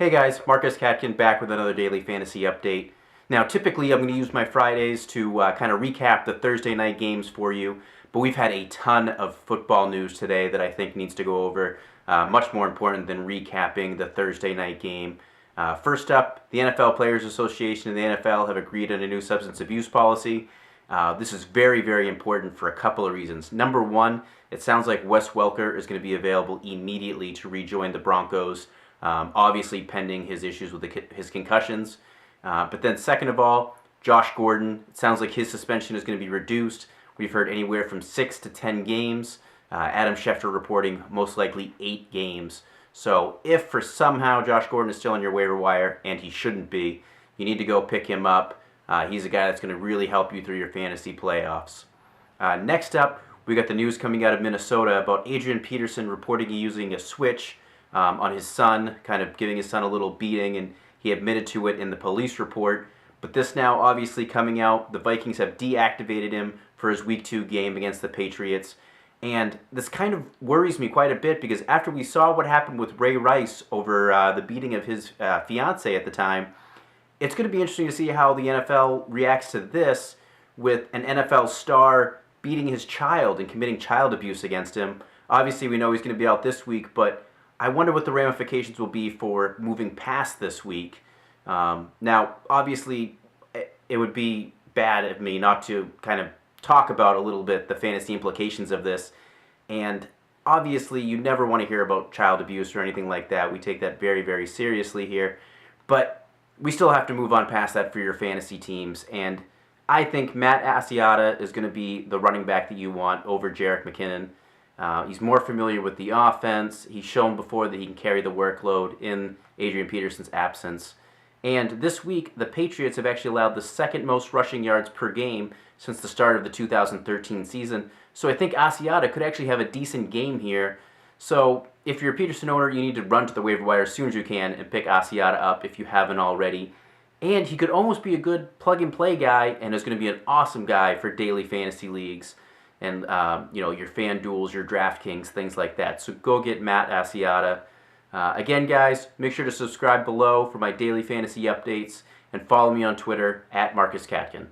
Hey guys, Marcus Catkin back with another daily fantasy update. Now, typically I'm going to use my Fridays to kind of recap the Thursday night games for you, but we've had a ton of football news today that I think needs to go over, much more important than recapping the Thursday night game. First up, the NFL Players Association and the NFL have agreed on a new substance abuse policy. This is very, very important for a couple of reasons. Number one, it sounds like Wes Welker is going to be available immediately to rejoin the Broncos. Obviously pending his issues with his concussions. But then second of all, Josh Gordon, it sounds like his suspension is going to be reduced. We've heard anywhere from 6 to 10 games. Adam Schefter reporting most likely 8 games. So if for somehow Josh Gordon is still on your waiver wire, and he shouldn't be, you need to go pick him up. He's a guy that's going to really help you through your fantasy playoffs. Next up, we got the news coming out of Minnesota about Adrian Peterson reportedly using a switch on his son, kind of giving his son a little beating, and he admitted to it in the police report. But this now obviously coming out, the Vikings have deactivated him for his Week 2 game against the Patriots. And this kind of worries me quite a bit because after we saw what happened with Ray Rice over the beating of his fiance at the time, it's going to be interesting to see how the NFL reacts to this with an NFL star beating his child and committing child abuse against him. Obviously, we know he's going to be out this week, but I wonder what the ramifications will be for moving past this week. Now, obviously, it would be bad of me not to kind of talk about a little bit the fantasy implications of this. And obviously, you never want to hear about child abuse or anything like that. We take that very, very seriously here. But we still have to move on past that for your fantasy teams. And I think Matt Asiata is going to be the running back that you want over Jerick McKinnon. He's more familiar with the offense. He's shown before that he can carry the workload in Adrian Peterson's absence. And this week, the Patriots have actually allowed the second most rushing yards per game since the start of the 2013 season. So I think Asiata could actually have a decent game here. So if you're a Peterson owner, you need to run to the waiver wire as soon as you can and pick Asiata up if you haven't already. And he could almost be a good plug-and-play guy and is going to be an awesome guy for daily fantasy leagues. And, your FanDuels, your DraftKings, things like that. So go get Matt Asiata. Again, guys, make sure to subscribe below for my daily fantasy updates and follow me on Twitter @MarcusCatkin.